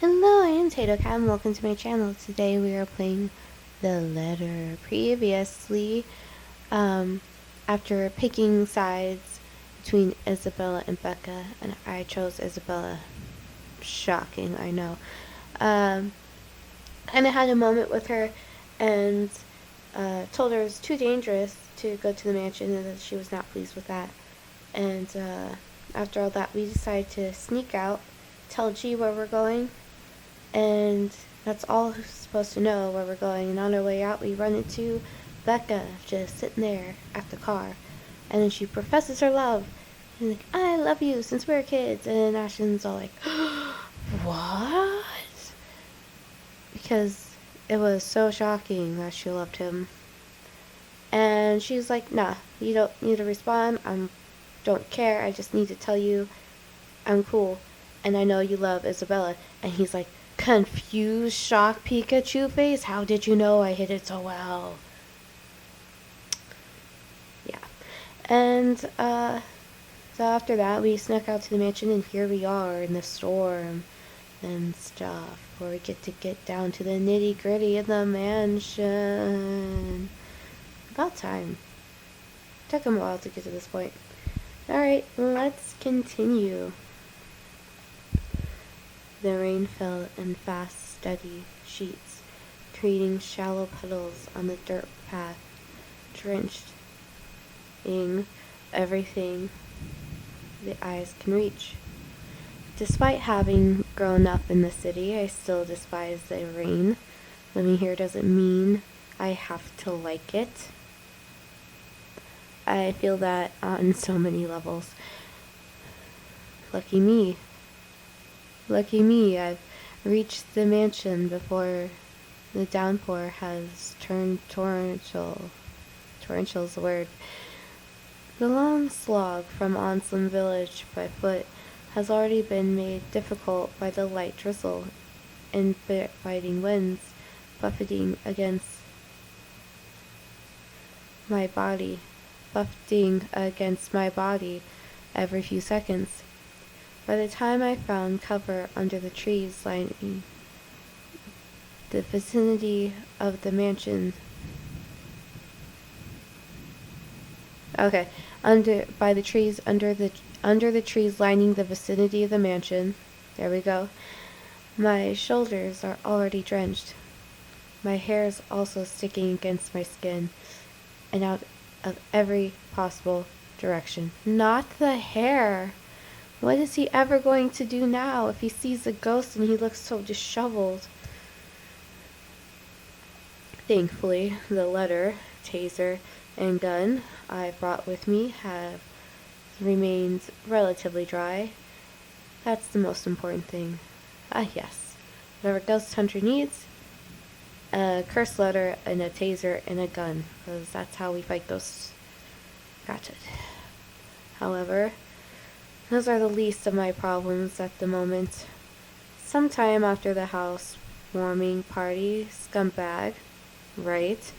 Hello, I am Tato Cat and welcome to my channel. Today we are playing The Letter. Previously, after picking sides between Isabella and Becca, and I chose Isabella. Shocking, I know. And I had a moment with her and told her it was too dangerous to go to the mansion and that she was not pleased with that. And after all that, we decided to sneak out, tell G where we're going, and that's all who's supposed to know where we're going. And on our way out, we run into Becca just sitting there at the car, and then she professes her love, and like, I love you since we were kids. And Ashton's all like, what? Because it was so shocking that she loved him. And she's like, nah, you don't need to respond. I don't care. I just need to tell you I'm cool, and I know you love Isabella. And he's like, confused, shocked Pikachu face. How did you know I hit it so well? Yeah. And so after that, we snuck out to the mansion, and here we are in the storm and stuff, where we get down to the nitty gritty of the mansion. About time. Took him a while to get to this point. Alright, let's continue. The rain fell in fast, steady sheets, creating shallow puddles on the dirt path, drenching everything the eyes can reach. Despite having grown up in the city, I still despise the rain. Living here doesn't mean I have to like it. I feel that on so many levels. Lucky me. Lucky me, I've reached the mansion before the downpour has turned torrential. Torrential's the word. The long slog from Onslow Village by foot has already been made difficult by the light drizzle and biting winds buffeting against my body every few seconds. By the time I found cover under the trees lining the vicinity of the mansion, under the trees lining the vicinity of the mansion, there we go. My shoulders are already drenched. My hair is also sticking against my skin and out of every possible direction. Not the hair. What is he ever going to do now if he sees a ghost and he looks so disheveled? Thankfully, the letter, taser, and gun I brought with me have remained relatively dry. That's the most important thing. Yes. Whatever Ghost Hunter needs, a curse letter and a taser and a gun, because that's how we fight ghosts. Got it. However, those are the least of my problems at the moment. Sometime after the housewarming party, scumbag, right,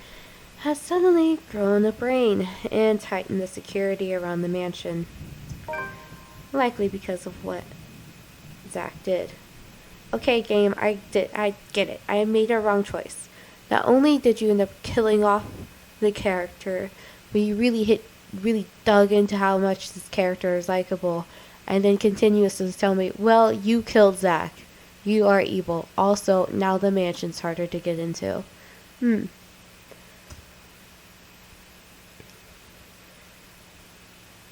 has suddenly grown a brain and tightened the security around the mansion. Likely because of what Zach did. Okay, game, I get it. I made a wrong choice. Not only did you end up killing off the character, but you really dug into how much this character is likable, and then continuously tell me, well, you killed Zach. You are evil. Also, now the mansion's harder to get into.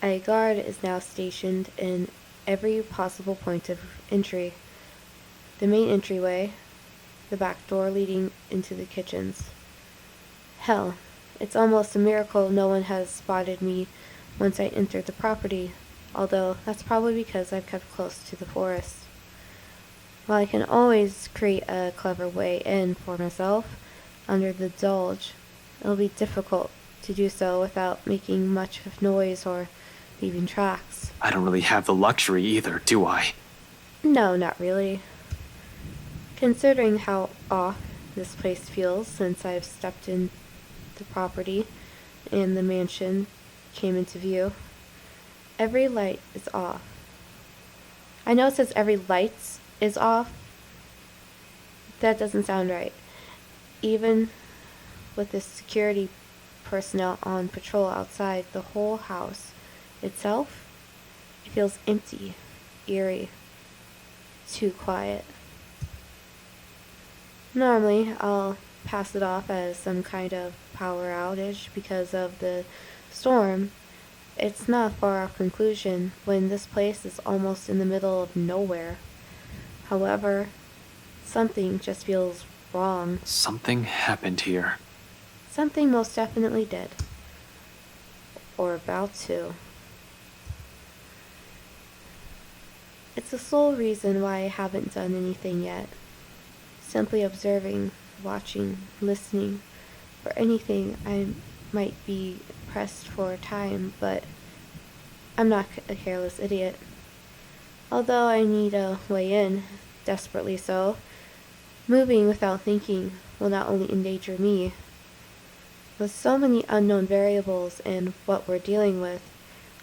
A guard is now stationed in every possible point of entry. The main entryway, the back door leading into the kitchens. Hell, it's almost a miracle no one has spotted me once I entered the property, although that's probably because I've kept close to the forest. While I can always create a clever way in for myself under the Dulge, it'll be difficult to do so without making much of noise or leaving tracks. I don't really have the luxury either, do I? No, not really. Considering how off this place feels since I've stepped in the property and the mansion came into view, every light is off. I know it says every light is off, That doesn't sound right. Even with the security personnel on patrol outside, the whole house itself, it feels empty, eerie, too quiet. Normally, I'll pass it off as some kind of power outage because of the storm. It's not a far off conclusion when this place is almost in the middle of nowhere. However, something just feels wrong. Something happened here. Something most definitely did. Or about to. It's the sole reason why I haven't done anything yet. Simply observing, watching, listening for anything I might be pressed for time, but I'm not a careless idiot. Although I need a way in, desperately so, moving without thinking will not only endanger me. With so many unknown variables in what we're dealing with,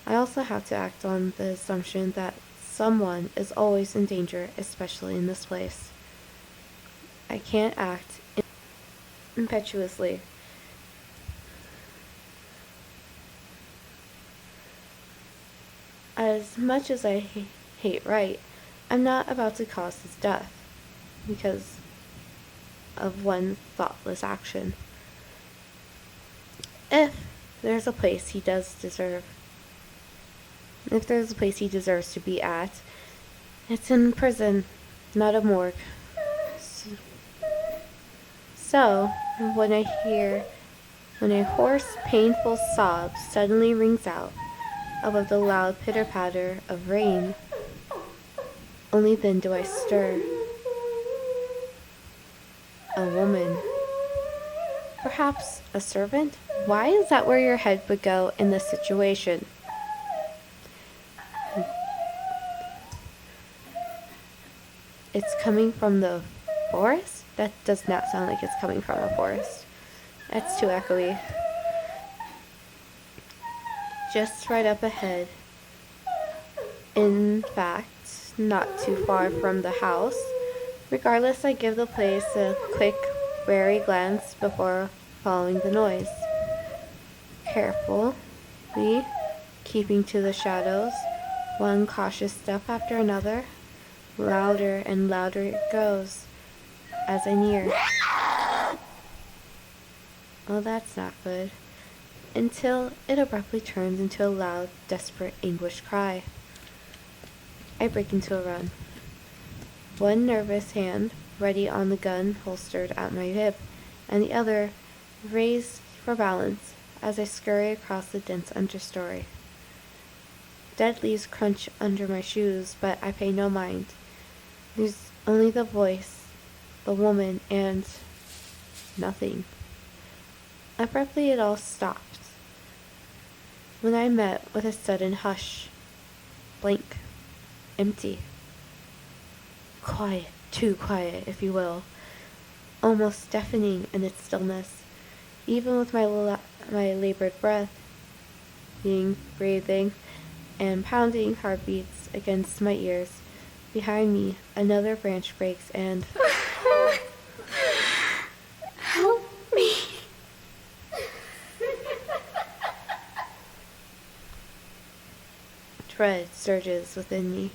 I also have to act on the assumption that someone is always in danger, especially in this place. I can't act impetuously. As much as I hate Wright, I'm not about to cause his death because of one thoughtless action. If there's a place he deserves to be at, it's in prison, not a morgue. So, when a hoarse, painful sob suddenly rings out above the loud pitter-patter of rain, only then do I stir. A woman. Perhaps a servant? Why is that where your head would go in this situation? It's coming from the forest? That does not sound like it's coming from a forest. That's too echoey. Just right up ahead. In fact, not too far from the house. Regardless, I give the place a quick, wary glance before following the noise. Carefully, keeping to the shadows, one cautious step after another. Louder and louder it goes as I near. Oh, that's not good. Until it abruptly turns into a loud, desperate, anguished cry. I break into a run. One nervous hand ready on the gun holstered at my hip, and the other raised for balance as I scurry across the dense understory. Dead leaves crunch under my shoes, but I pay no mind. There's only the voice, the woman, and nothing. Abruptly it all stopped when I met with a sudden hush. Blank. Empty. Quiet, too quiet, if you will. Almost deafening in its stillness. Even with my labored breath, breathing, and pounding heartbeats against my ears, behind me, another branch breaks and... Help me! Dread surges within me,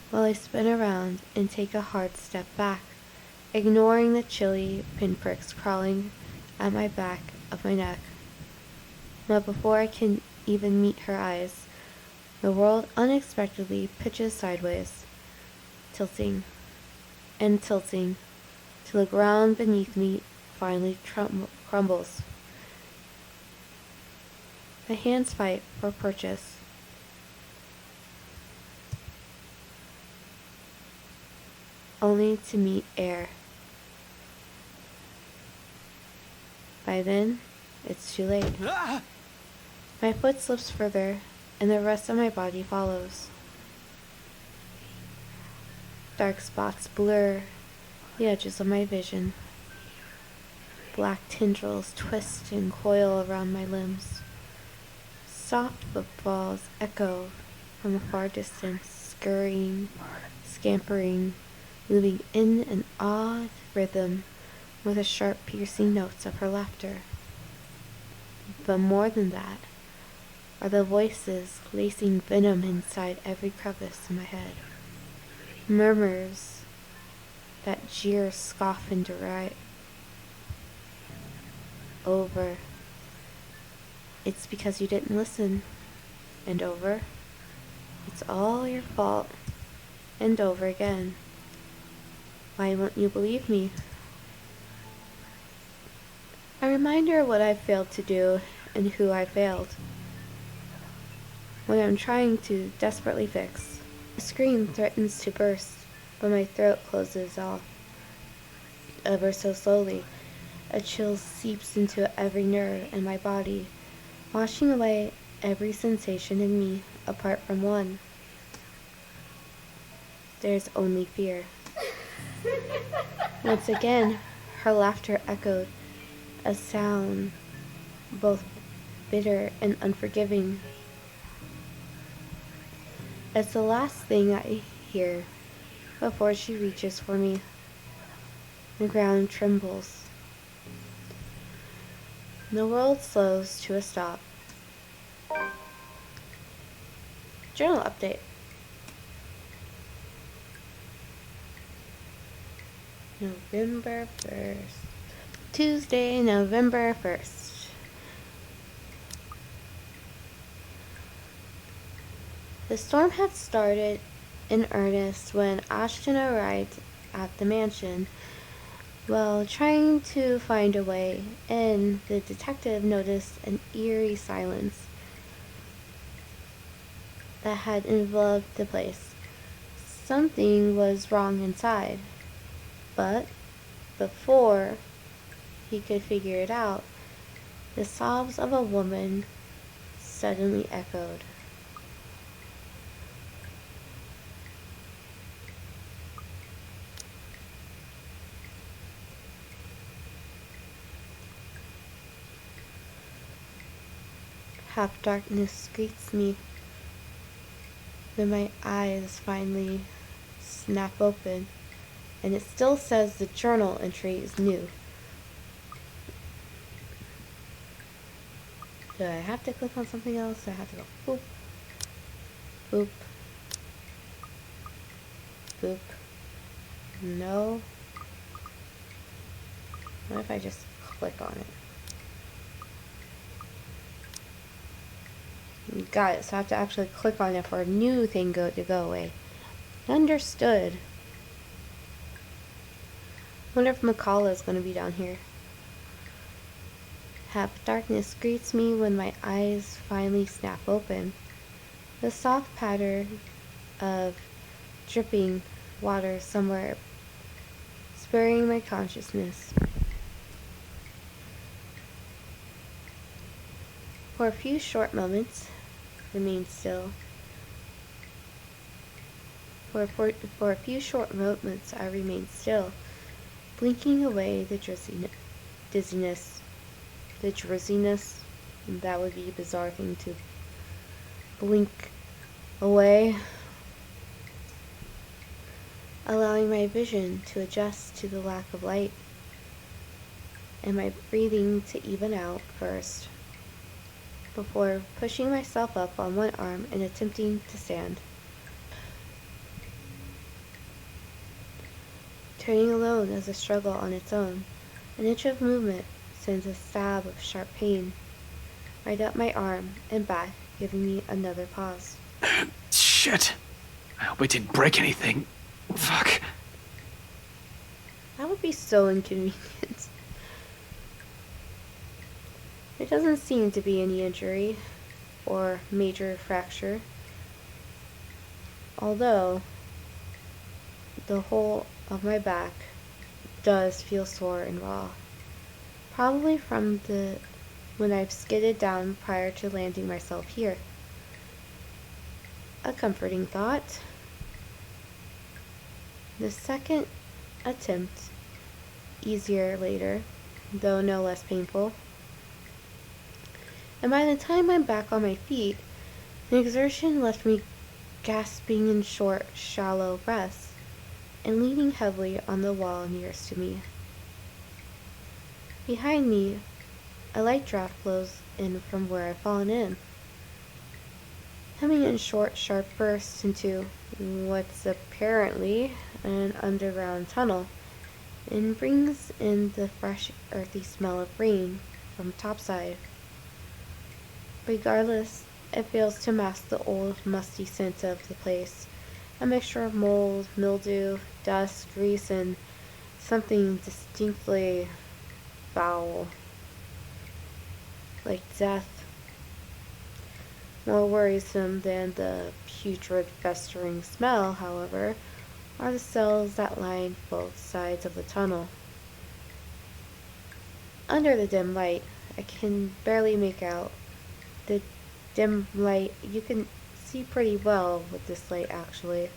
while I spin around and take a hard step back, ignoring the chilly pinpricks crawling at my back of my neck. But before I can even meet her eyes, the world unexpectedly pitches sideways, tilting and tilting, till the ground beneath me finally crumbles. My hands fight for purchase. Only to meet air. By then, it's too late. My foot slips further, and the rest of my body follows. Dark spots blur the edges of my vision. Black tendrils twist and coil around my limbs. Soft footfalls echo from a far distance, scurrying, scampering moving in an odd rhythm with the sharp piercing notes of her laughter. But more than that are the voices lacing venom inside every crevice in my head. Murmurs that jeer, scoff, and deride. Over. It's because you didn't listen. And over. It's all your fault. And over again. Why won't you believe me? A reminder of what I failed to do and who I failed. What I'm trying to desperately fix. A scream threatens to burst, but my throat closes off. Ever so slowly, a chill seeps into every nerve in my body, washing away every sensation in me apart from one. There's only fear. Once again, her laughter echoed, a sound both bitter and unforgiving. It's the last thing I hear before she reaches for me. The ground trembles. The world slows to a stop. Journal update. November 1st. Tuesday, November 1st. The storm had started in earnest when Ashton arrived at the mansion. While trying to find a way in, the detective noticed an eerie silence that had enveloped the place. Something was wrong inside, but before he could figure it out, the sobs of a woman suddenly echoed. Half darkness greets me when my eyes finally snap open, and it still says the journal entry is new. Do I have to click on something else? Do I have to go boop, boop, boop? No. What if I just click on it? Got it, so I have to actually click on it for a new thing to go away. Understood. Wonder if Makala is going to be down here. Half darkness greets me when my eyes finally snap open. The soft patter of dripping water somewhere spurring my consciousness. For a few short moments, remain still. For a few short moments, I remained still, blinking away the dizziness. The drizziness. That would be a bizarre thing to blink away. Allowing my vision to adjust to the lack of light, and my breathing to even out first, before pushing myself up on one arm and attempting to stand. Turning alone is a struggle on its own. An inch of movement sends a stab of sharp pain right up my arm and back, giving me another pause. Shit. I hope I didn't break anything. Fuck. That would be so inconvenient. There doesn't seem to be any injury or major fracture, although the whole of my back does feel sore and raw, probably from when I've skidded down prior to landing myself here. A comforting thought. The second attempt, easier later, though no less painful. And by the time I'm back on my feet, the exertion left me gasping in short, shallow breaths. and leaning heavily on the wall nearest to me. Behind me, a light draft blows in from where I've fallen in, coming in short, sharp bursts into what's apparently an underground tunnel, and brings in the fresh, earthy smell of rain from topside. Regardless, it fails to mask the old, musty scent of the place, a mixture of mold, mildew, dust, grease, and something distinctly foul, like death. More worrisome than the putrid, festering smell, however, are the cells that line both sides of the tunnel. Under the dim light, I can barely make out the dim light. You can see pretty well with this light, actually.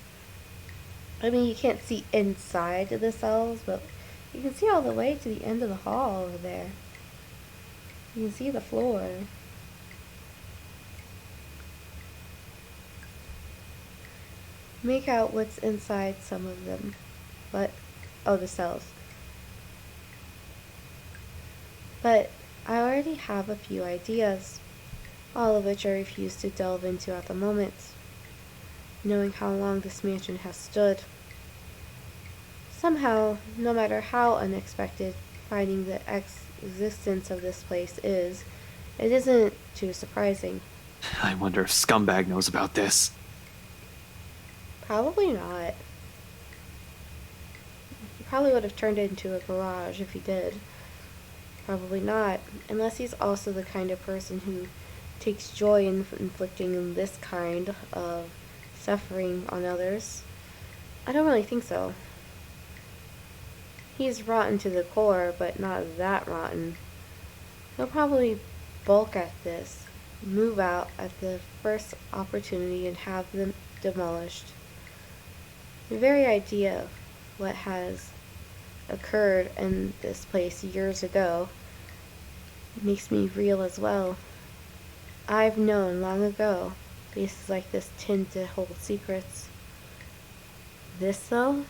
I mean, you can't see inside the cells, but you can see all the way to the end of the hall over there. You can see the floor. Make out what's inside some of them. The cells. But I already have a few ideas, all of which I refuse to delve into at the moment, knowing how long this mansion has stood. Somehow, no matter how unexpected finding the existence of this place is, it isn't too surprising. I wonder if Scumbag knows about this. Probably not. He probably would have turned it into a garage if he did. Probably not, unless he's also the kind of person who takes joy in inflicting this kind of suffering on others. I don't really think so. He's rotten to the core, but not that rotten. He'll probably balk at this, move out at the first opportunity, and have them demolished. The very idea of what has occurred in this place years ago makes me reel as well. I've known long ago places like this tend to hold secrets. This, though,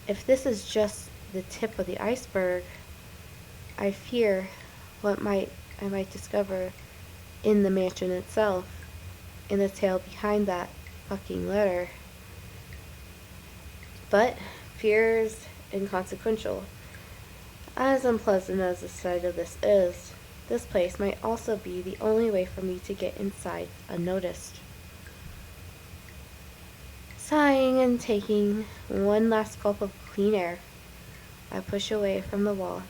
if this is just the tip of the iceberg, I fear what I might discover in the mansion itself, in the tale behind that fucking letter. But fear's inconsequential. As unpleasant as the sight of this place might also be the only way for me to get inside unnoticed. Sighing and taking one last gulp of clean air, I push away from the wall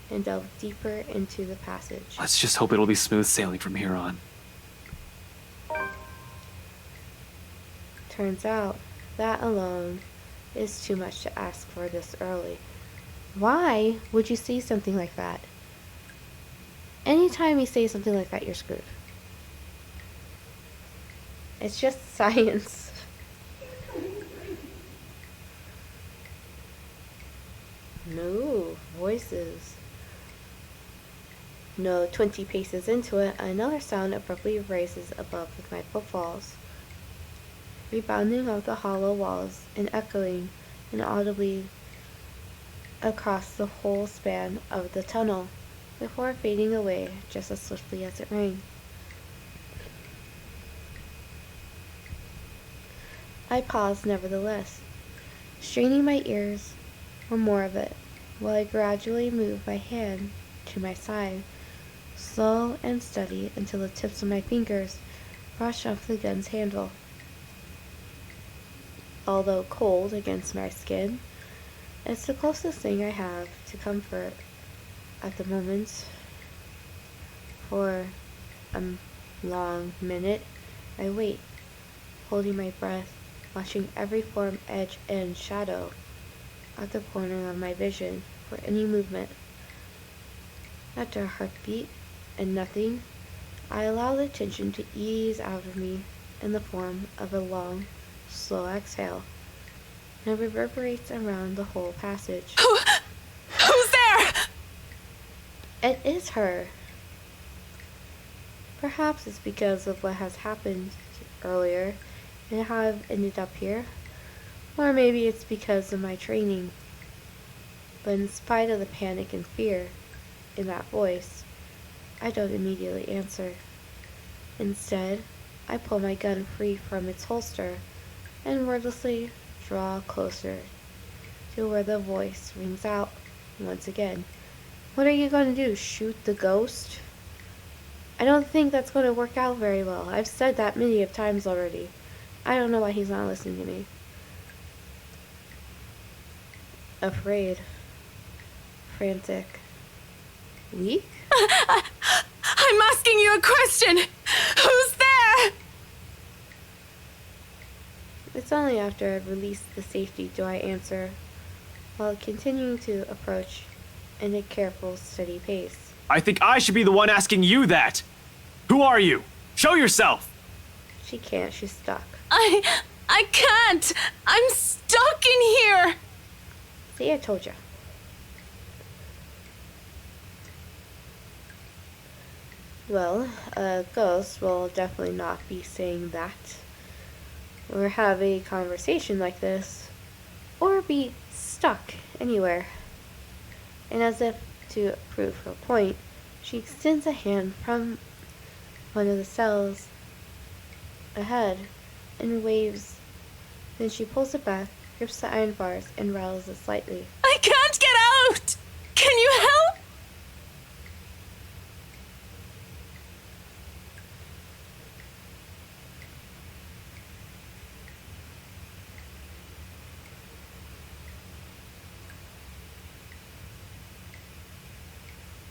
and delve deeper into the passage. Let's just hope it'll be smooth sailing from here on. Turns out, that alone is too much to ask for this early. Why would you say something like that? Anytime you say something like that, you're screwed. It's just science. No, voices. No, 20 paces into it, another sound abruptly rises above my footfalls, rebounding off the hollow walls and echoing inaudibly across the whole span of the tunnel, before fading away just as swiftly as it rang. I paused nevertheless, straining my ears for more of it, while I gradually moved my hand to my side, slow and steady until the tips of my fingers brushed off the gun's handle. Although cold against my skin, it's the closest thing I have to comfort at the moment. For a long minute, I wait, holding my breath, watching every form, edge, and shadow at the corner of my vision for any movement. After a heartbeat and nothing, I allow the tension to ease out of me in the form of a long, slow exhale, and it reverberates around the whole passage. Who's there? It is her. Perhaps it's because of what has happened earlier and how I've ended up here. Or maybe it's because of my training. But in spite of the panic and fear in that voice, I don't immediately answer. Instead, I pull my gun free from its holster and wordlessly draw closer to where the voice rings out once again. What are you going to do, shoot the ghost? I don't think that's going to work out very well. I've said that many of times already. I don't know why he's not listening to me. Afraid. Frantic. Weak? I'm asking you a question. Who's there? It's only after I've released the safety do I answer, while continuing to approach in a careful, steady pace. I think I should be the one asking you that. Who are you? Show yourself. She can't, she's stuck. I can't. I'm stuck in here. See, I told you. Well, a ghost will definitely not be saying that, or have a conversation like this, or be stuck anywhere. And as if to prove her point, she extends a hand from one of the cells ahead and waves. Then she pulls it back, grips the iron bars, and rattles it slightly. I can't get out. Can you help?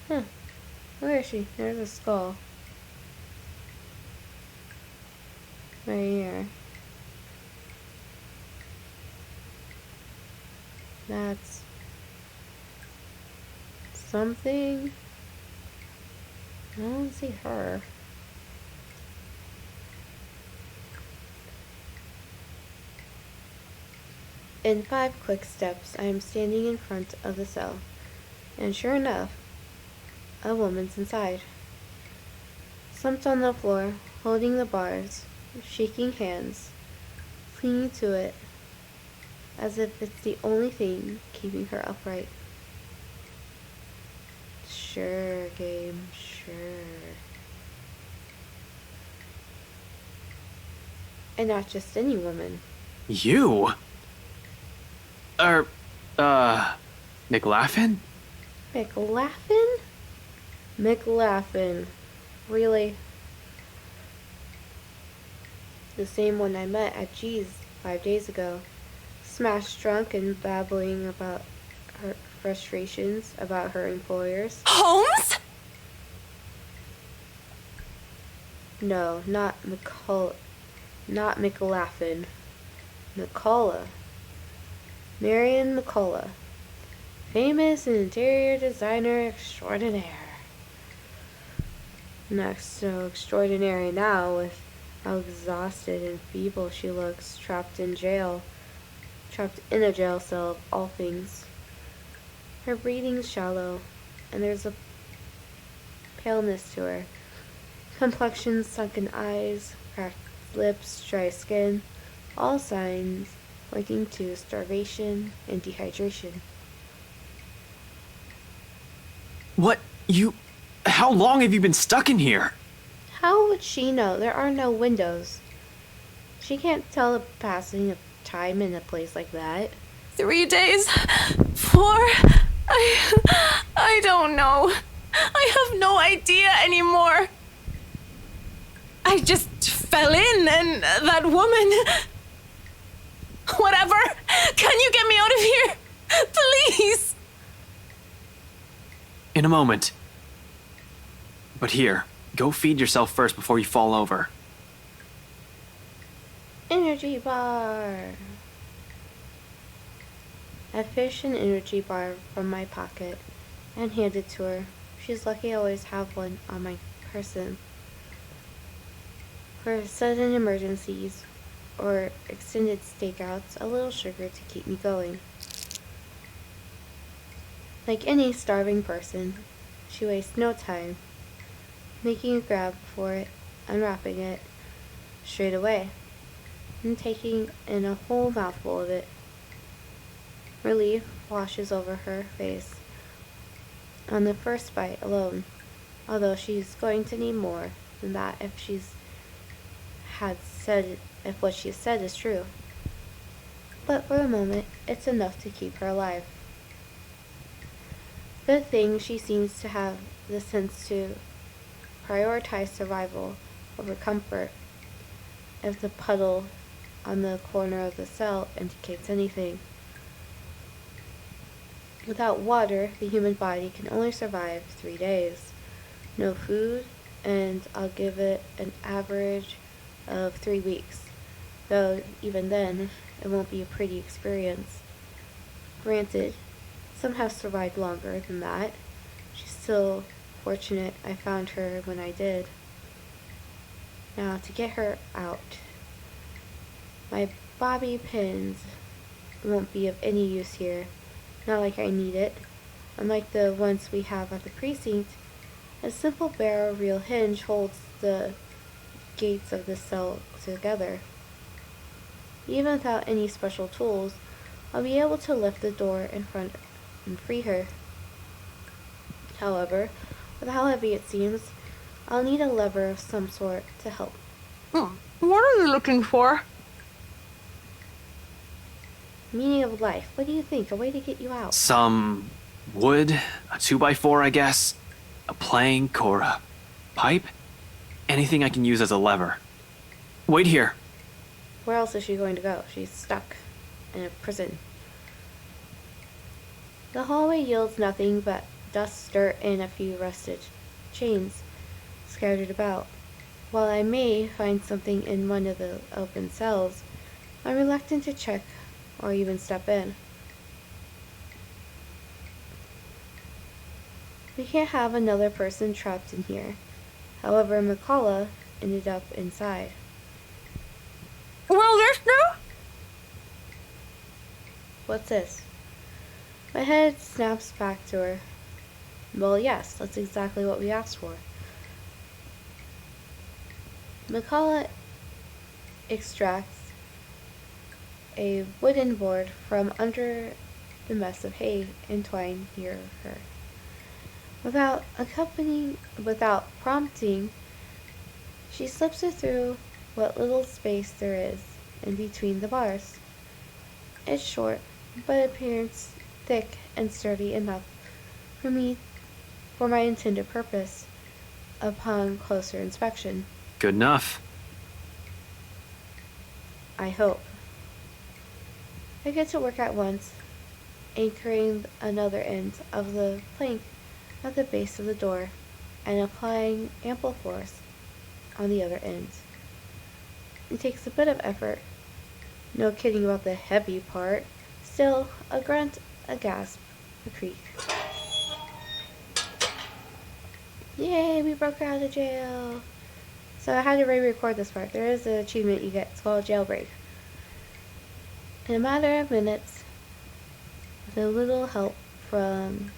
Huh. Where is she? There's a skull. Right here. That's something. I don't see her. In 5 quick steps, I am standing in front of the cell, and sure enough, a woman's inside. Slumped on the floor, holding the bars, shaking hands, clinging to it, as if it's the only thing keeping her upright. Sure, game, sure. And not just any woman. You? McLaughlin? McLaughlin? McLaughlin. Really? The same one I met at G's 5 days ago. Smashed drunk and babbling about her frustrations about her employers. Holmes? No, not McLaughlin. McCullough. Marion McCullough. Famous interior designer extraordinaire. Not so extraordinary now with how exhausted and feeble she looks, trapped in a jail cell of all things. Her breathing's shallow, and there's a paleness to her. Complexion, sunken eyes, cracked lips, dry skin, all signs pointing to starvation and dehydration. What? How long have you been stuck in here? How would she know? There are no windows. She can't tell the passing of time in a place like that. 3 days? 4? I don't know. I have no idea anymore. I just fell in and that woman... Whatever. Can you get me out of here? Please. In a moment. But here, go feed yourself first before you fall over. Energy bar. I fished an energy bar from my pocket and handed it to her. She's lucky I always have one on my person. For sudden emergencies or extended stakeouts, a little sugar to keep me going. Like any starving person, she wastes no time making a grab for it, unwrapping it straight away. and taking in a whole mouthful of it. Relief washes over her face on the first bite alone, although she's going to need more than that if what she said is true. But for the moment, it's enough to keep her alive. Good thing she seems to have the sense to prioritize survival over comfort. If the puddle on the corner of the cell indicates anything. Without water, the human body can only survive 3 days. No food, and I'll give it an average of 3 weeks. Though, even then, it won't be a pretty experience. Granted, some have survived longer than that. She's still fortunate I found her when I did. Now, to get her out. My bobby pins won't be of any use here. Not like I need it. Unlike the ones we have at the precinct, a simple barrel reel hinge holds the gates of the cell together. Even without any special tools, I'll be able to lift the door in front and free her. However, with how heavy it seems, I'll need a lever of some sort to help. What are you looking for? Meaning of life. What do you think? A way to get you out? Some wood, a 2x4, I guess, a plank or a pipe. Anything I can use as a lever. Wait here. Where else is she going to go? She's stuck in a prison. The hallway yields nothing but dust, dirt, and a few rusted chains scattered about. While I may find something in one of the open cells, I'm reluctant to check or even step in. We can't have another person trapped in here. However, McCullough ended up inside. Well, yes, no? What's this? My head snaps back to her. Well, yes, that's exactly what we asked for. McCullough extracts a wooden board from under the mess of hay and twine near her. Without prompting, she slips it through what little space there is in between the bars. It's short, but appears thick and sturdy enough for my intended purpose upon closer inspection. Good enough. I hope. I get to work at once, anchoring another end of the plank at the base of the door and applying ample force on the other end. It takes a bit of effort. No kidding about the heavy part. Still, a grunt, a gasp, a creak. Yay, we broke her out of jail. So I had to re-record this part. There is an achievement you get. It's called Jailbreak. In a matter of minutes, with a little help from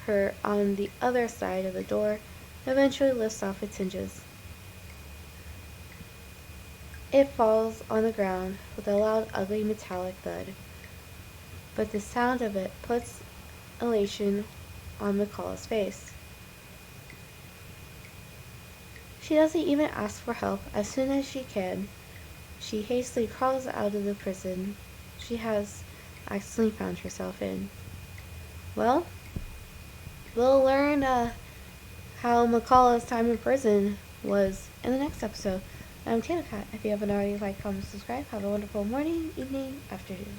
her on the other side of the door, eventually lifts off its hinges. It falls on the ground with a loud, ugly, metallic thud, but the sound of it puts elation on McCullough's face. She doesn't even ask for help. As soon as she can, she hastily crawls out of the prison she has accidentally found herself in. Well, we'll learn how McCullough's time in prison was in the next episode. I'm Tina Cat. If you haven't already, like, comment, subscribe. Have a wonderful morning, evening, afternoon.